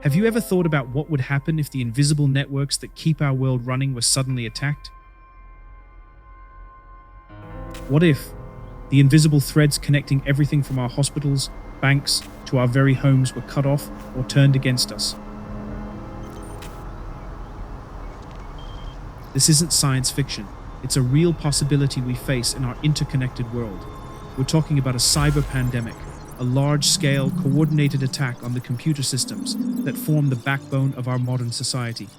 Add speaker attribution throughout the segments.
Speaker 1: Have you ever thought about what would happen if the invisible networks that keep our world running were suddenly attacked? What if the invisible threads connecting everything from our hospitals, banks, to our very homes were cut off or turned against us? This isn't science fiction. It's a real possibility we face in our interconnected world. We're talking about a cyber pandemic, a large-scale, coordinated attack on the computer systems that form the backbone of our modern society.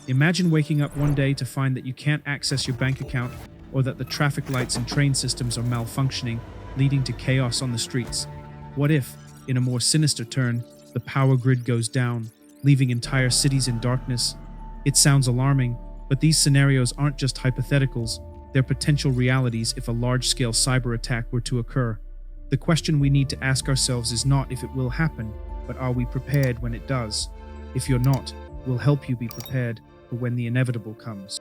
Speaker 1: Imagine waking up one day to find that you can't access your bank account, or that the traffic lights and train systems are malfunctioning, leading to chaos on the streets. What if, in a more sinister turn, the power grid goes down, leaving entire cities in darkness? It sounds alarming, but these scenarios aren't just hypotheticals, they're potential realities if a large-scale cyber attack were to occur. The question we need to ask ourselves is not if it will happen, but are we prepared when it does? If you're not, we'll help you be prepared for when the inevitable comes.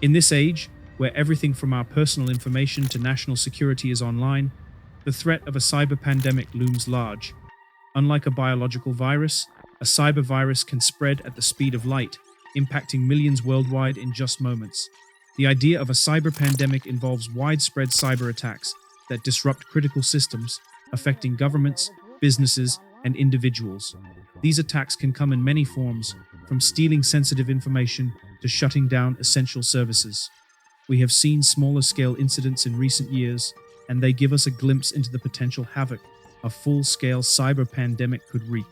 Speaker 1: In this age, where everything from our personal information to national security is online, the threat of a cyber pandemic looms large. Unlike a biological virus, a cyber virus can spread at the speed of light, impacting millions worldwide in just moments. The idea of a cyber pandemic involves widespread cyber attacks that disrupt critical systems, affecting governments, businesses, and individuals. These attacks can come in many forms, from stealing sensitive information to shutting down essential services. We have seen smaller-scale incidents in recent years, and they give us a glimpse into the potential havoc a full-scale cyber pandemic could wreak.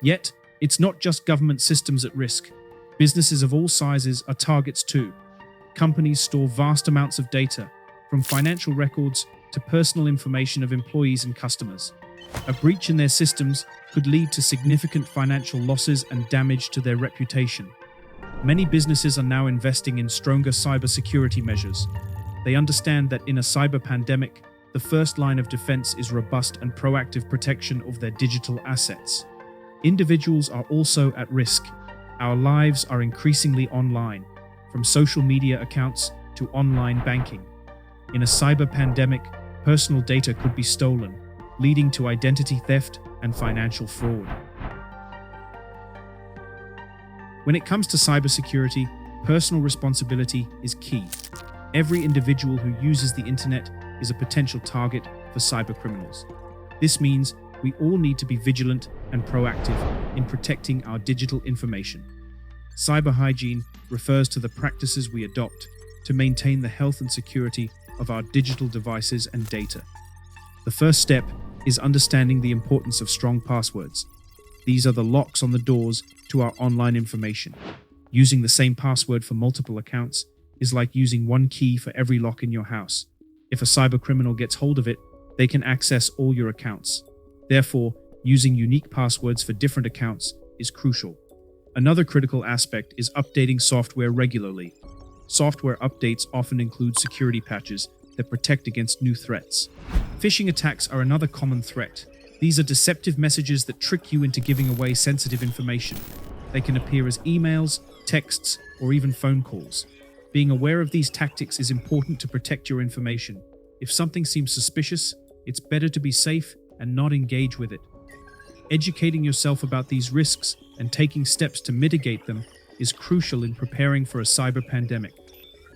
Speaker 1: Yet, it's not just government systems at risk. Businesses of all sizes are targets too. Companies store vast amounts of data, from financial records to personal information of employees and customers. A breach in their systems could lead to significant financial losses and damage to their reputation. Many businesses are now investing in stronger cybersecurity measures. They understand that in a cyber pandemic, the first line of defense is robust and proactive protection of their digital assets. Individuals are also at risk. Our lives are increasingly online, from social media accounts to online banking. In a cyber pandemic, personal data could be stolen, leading to identity theft and financial fraud. When it comes to cybersecurity, personal responsibility is key. Every individual who uses the internet is a potential target for cybercriminals. This means we all need to be vigilant and proactive in protecting our digital information. Cyber hygiene refers to the practices we adopt to maintain the health and security of our digital devices and data. The first step is understanding the importance of strong passwords. These are the locks on the doors to our online information. Using the same password for multiple accounts is like using one key for every lock in your house. If a cybercriminal gets hold of it, they can access all your accounts. Therefore, using unique passwords for different accounts is crucial. Another critical aspect is updating software regularly. Software updates often include security patches that protect against new threats. Phishing attacks are another common threat. These are deceptive messages that trick you into giving away sensitive information. They can appear as emails, texts, or even phone calls. Being aware of these tactics is important to protect your information. If something seems suspicious, it's better to be safe and not engage with it. Educating yourself about these risks and taking steps to mitigate them is crucial in preparing for a cyber pandemic.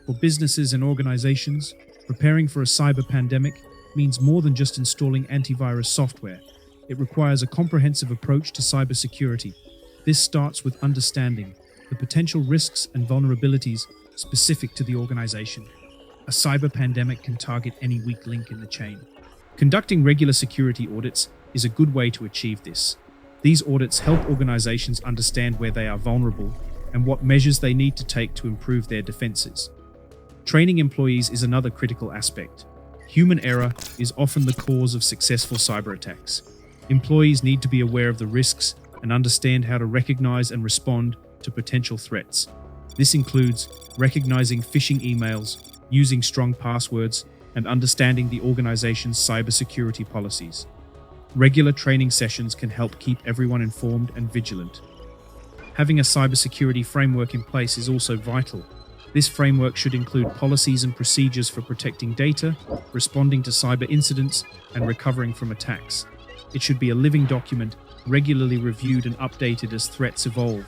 Speaker 1: For businesses and organizations, preparing for a cyber pandemic means more than just installing antivirus software. It requires a comprehensive approach to cybersecurity. This starts with understanding the potential risks and vulnerabilities specific to the organization. A cyber pandemic can target any weak link in the chain. Conducting regular security audits is a good way to achieve this. These audits help organizations understand where they are vulnerable and what measures they need to take to improve their defenses. Training employees is another critical aspect. Human error is often the cause of successful cyber attacks. Employees need to be aware of the risks and understand how to recognize and respond to potential threats. This includes recognizing phishing emails, using strong passwords, and understanding the organization's cybersecurity policies. Regular training sessions can help keep everyone informed and vigilant. Having a cybersecurity framework in place is also vital. This framework should include policies and procedures for protecting data, responding to cyber incidents, and recovering from attacks. It should be a living document regularly reviewed and updated as threats evolve.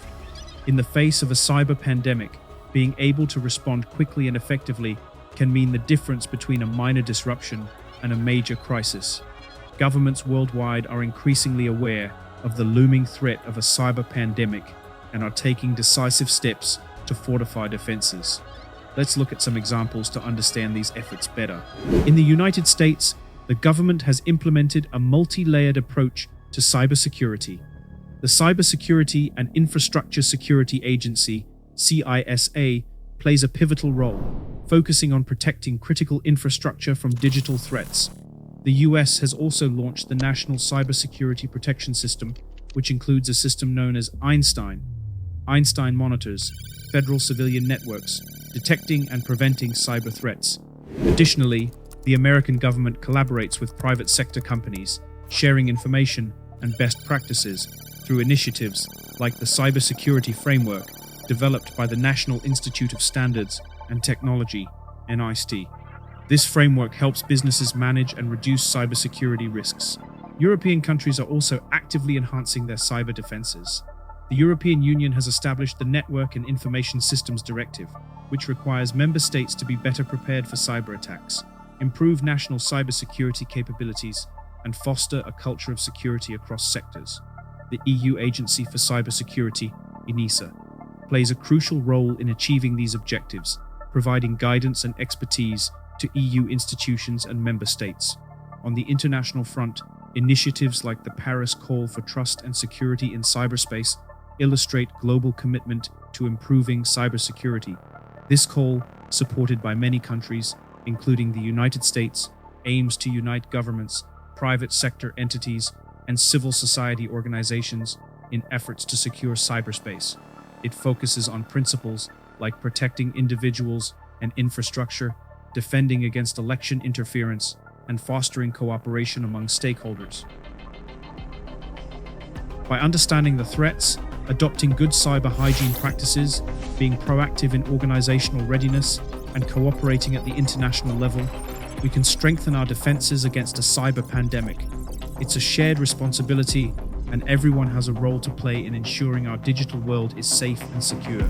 Speaker 1: In the face of a cyber pandemic, being able to respond quickly and effectively can mean the difference between a minor disruption and a major crisis. Governments worldwide are increasingly aware of the looming threat of a cyber pandemic and are taking decisive steps to fortify defenses. Let's look at some examples to understand these efforts better. In the United States, the government has implemented a multi-layered approach to cybersecurity. The Cybersecurity and Infrastructure Security Agency, CISA, plays a pivotal role, focusing on protecting critical infrastructure from digital threats. The US has also launched the National Cybersecurity Protection System, which includes a system known as Einstein. Einstein monitors federal civilian networks, detecting and preventing cyber threats. Additionally, the American government collaborates with private sector companies, sharing information and best practices through initiatives like the Cybersecurity Framework, developed by the National Institute of Standards and Technology, NIST. This framework helps businesses manage and reduce cybersecurity risks. European countries are also actively enhancing their cyber defenses. The European Union has established the Network and Information Systems Directive, which requires member states to be better prepared for cyber attacks, improve national cybersecurity capabilities, and foster a culture of security across sectors. The EU Agency for Cybersecurity, ENISA, plays a crucial role in achieving these objectives, providing guidance and expertise to EU institutions and member states. On the international front, initiatives like the Paris Call for Trust and Security in Cyberspace illustrate global commitment to improving cybersecurity. This call, supported by many countries, including the United States, aims to unite governments, private sector entities, and civil society organizations in efforts to secure cyberspace. It focuses on principles like protecting individuals and infrastructure, defending against election interference, and fostering cooperation among stakeholders. By understanding the threats, adopting good cyber hygiene practices, being proactive in organizational readiness, and cooperating at the international level, we can strengthen our defenses against a cyber pandemic. It's a shared responsibility, and everyone has a role to play in ensuring our digital world is safe and secure.